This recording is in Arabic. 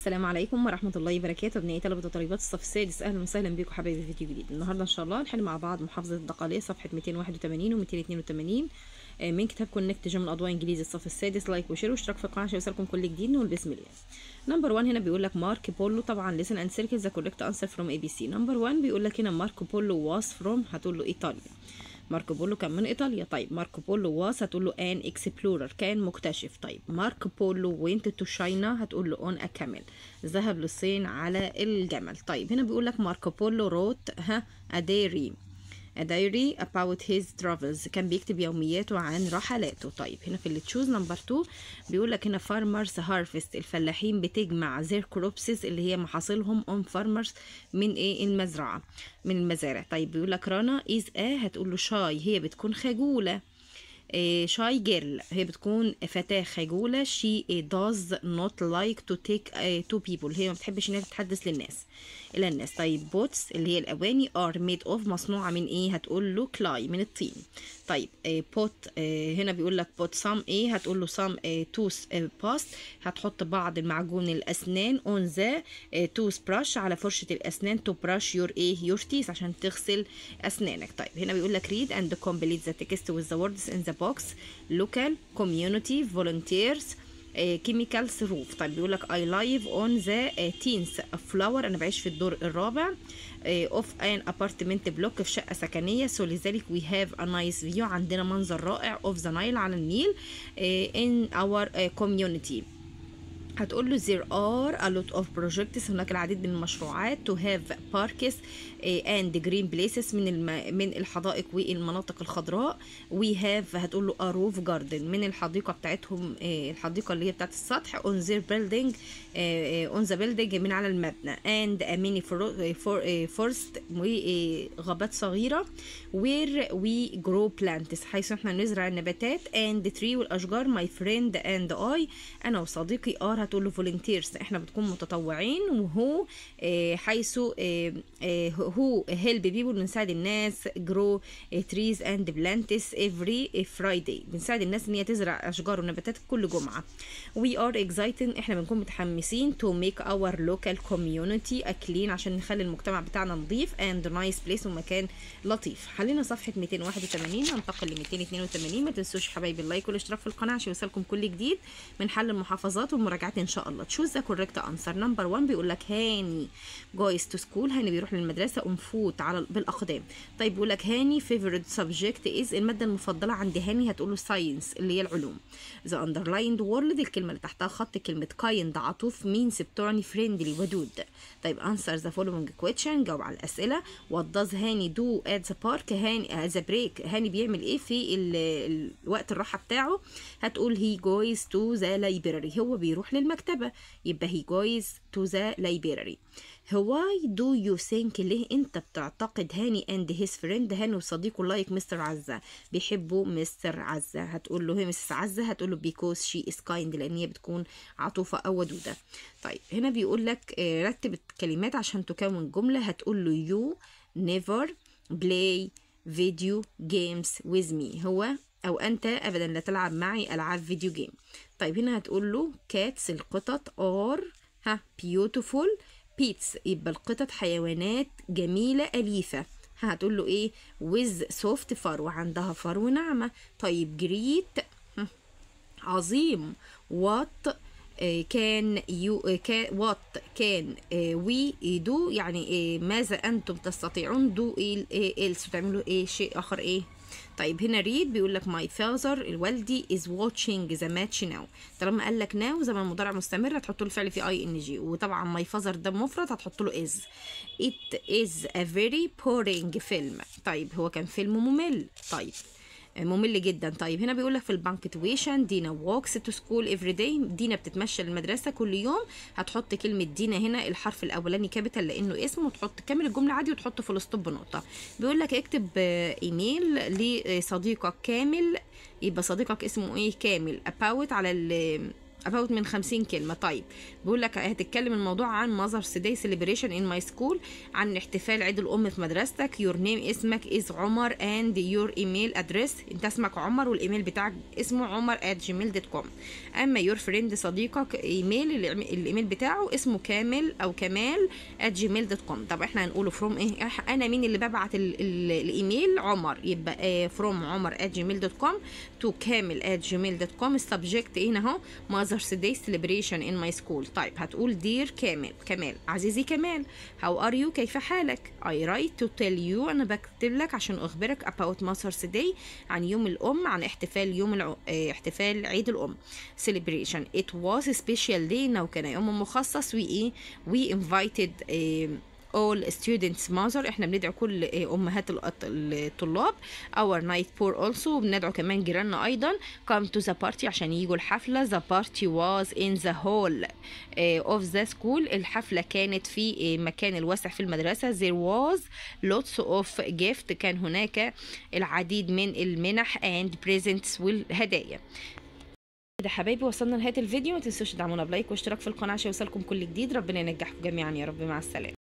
السلام عليكم ورحمة الله وبركاته. أبنائي طلبة وطالبات الصف السادس، أهلا وسهلا بكم حبايبي في فيديو جديد. النهاردة إن شاء الله هنحل مع بعض محافظة الدقهلية صفحة 281 و 282 من كتاب كونكت جمل أضواء إنجليزي الصف السادس. لايك وشير واشتراك في القناة عشان يوصلكم كل جديد. نقول بسم الله. نمبر 1 هنا بيقول لك مارك بولو، طبعا listen and circle the correct answer from ABC. نمبر 1 بيقول لك هنا ماركو بولو was from، هتقول له إيطاليا. ماركو بولو كان من ايطاليا. طيب ماركو بولو واس هتقول له ان اكسبلورر، كان مكتشف. طيب ماركو بولو وينت تو شاينا، هتقول له اون ا كامل، ذهب للصين على الجمل. طيب هنا بيقول لك ماركو بولو روت a diary about his travels، كان بيكتب يومياته عن رحلاته. طيب هنا في اللي تشوز نمبر 2 بيقول لك هنا farmers harvest، الفلاحين بتجمع their crops اللي هي محاصيلهم on farmers من ايه؟ المزرعة، من المزارع. طيب بيقول لك رنا is a، هتقول له شاي، هي بتكون خجولة. شاي جيرل، هي بتكون فتاة خجولة. she does not like to take to people، هي ما بتحبش انها تتحدث الى الناس. طيب بوتس اللي هي الاواني are made of، مصنوعة من ايه؟ هتقول له clay، من الطين. طيب بوت هنا بيقول لك بوت some ايه؟ هتقول له some toothpaste، هتحط بعض المعجون الاسنان on the toothbrush، على فرشة الاسنان to brush your your teeth، عشان تغسل اسنانك. طيب هنا بيقول لك read and complete the text with the words in the box. local, community, volunteers, chemicals, roof. طيب بيقول لك I live on the 10th floor، أنا بعيش في الدور الرابع of an apartment block، في شقة سكنية. so لذلك we have a nice view، عندنا منظر رائع of the Nile، على النيل in our community. هتقول له there are a lot of projects، هناك العديد من المشروعات. to have parks and green places، من الحدائق والمناطق الخضراء. we have، هتقول له a roof garden، من الحديقة بتاعتهم، الحديقة اللي هي بتاعت السطح. on their building on the building، من على المبنى. and a mini forest، وغابات صغيرة. where we grow plants، حيث احنا نزرع النباتات. and tree، والأشجار. my friend and I، أنا وصديقي. are، هتقول له volunteers، احنا بتكون متطوعين. وهو حيث هو help people، بنساعد الناس. grow trees and plants every Friday، بنساعد الناس ان هي تزرع اشجار ونباتات كل جمعة. we are excited، احنا بنكون متحمسين. to make our local community a clean، عشان نخلي المجتمع بتاعنا نظيف. and nice place، ومكان لطيف. حلينا صفحة 281، ننتقل ل 282. ما تنسوش حبايبي اللايك والاشتراك في القناة عشان يوصلكم كل جديد من حل المحافظات والمراجعات ان شاء الله. تشوز ذا كوريكت انسر. نمبر 1 بيقول لك هاني جويز تو سكول، هاني بيروح للمدرسه. انفوت بالاقدام. طيب بيقول لك هاني فيفورت سبجكت از، الماده المفضله عند هاني. هتقول له ساينس، اللي هي العلوم. ذا اندرلايند وورد، الكلمه اللي تحتها خط كلمه كايند عطوف. مينز بتعني فريندلي ودود. طيب انسر ذا فولوينج كويشن، جاوب على الاسئله. وات داز هاني دو ات ذا بارك، هاني ذا بريك، هاني بيعمل ايه في الوقت الراحه بتاعه؟ هتقول هي جويز تو ذا لايبراري، هو بيروح للمكتبه. يبقى he goes to the library. why do you think، ليه انت بتعتقد هاني and his friend، هاني وصديقه like مستر عزة، بيحبوا مستر عزة؟ هتقول له هي مستر عزة، هتقول له because she is kind، لان هي بتكون عطوفة او ودودة. طيب هنا بيقول لك رتب الكلمات عشان تكون جملة. هتقول له you never play video games with me، هو او انت ابدا لا تلعب معي العاب فيديو جيم. طيب هنا هتقول له cats، القطط. are beautiful pets، يبقى القطط حيوانات جميلة أليفة. هتقول له ايه؟ with soft fur، وعندها فرو ناعمة. طيب great، عظيم. what كان what كان we do، يعني ماذا أنتم تستطيعون. do else، تعملوا ايه؟ شيء آخر. ايه؟ طيب هنا ريد بيقول لك my father، الوالدي is watching the match now. طالما قال لك now زمن مضارع مستمر، هتحط له الفعل في ing. وطبعا my father ده مفرد، هتحط له is. it is a very boring film، طيب هو كان فيلم ممل. طيب ممل جدا. طيب هنا بيقول لك في البانكتويشن دينا walks to school every day، دينا بتتمشى للمدرسه كل يوم. هتحط كلمه دينا هنا الحرف الاولاني كابيتال لانه اسم، وتحط كامل الجمله عادي، وتحط فول ستوب بنقطه. بيقول لك اكتب ايميل لصديقك كامل، يبقى صديقك اسمه ايه؟ كامل. about، على about من 50 كلمة. طيب بيقول لك هتتكلم الموضوع عن ماذرز داي سيليبريشن ان ماي سكول، عن احتفال عيد الام في مدرستك. يور نيم اسمك از عمر اند يور ايميل ادريس، انت اسمك عمر والايميل بتاعك اسمه عمر@gmail.com. اما يور فريند صديقك الايميل بتاعه اسمه كامل او كمال@gmail.com. طب احنا هنقوله فروم ايه؟ انا مين اللي ببعت الايميل؟ عمر، يبقى فروم عمر@gmail.com تو كامل@gmail.com. السبجكت هنا اهو ماذرز داي سيليبريشن ان ماي سكول. طيب هتقول دير كمال، عزيزي كمال، هاو ار يو، كيف حالك؟ اي رايت تو تيل يو، انا بكتب لك عشان اخبرك about ماذرز داي، عن يوم الام، عن احتفال احتفال عيد الام. celebration it was a special day، انه كان يوم مخصص. we invited all students mother، احنا بندعو كل امهات الطلاب. our night poor also، بندعو كمان جيراننا ايضا. come to the party، عشان يجوا الحفله. the party was in the hall of the school، الحفله كانت في مكان الواسع في المدرسه. there was lots of gift، كان هناك العديد من المنح and presents والهدايا. كده حبايبي وصلنا لنهايه الفيديو، ما تنسوش تدعمونا بلايك واشتراك في القناه عشان يوصلكم كل جديد. ربنا ينجحكم جميعا يا رب، مع السلامه.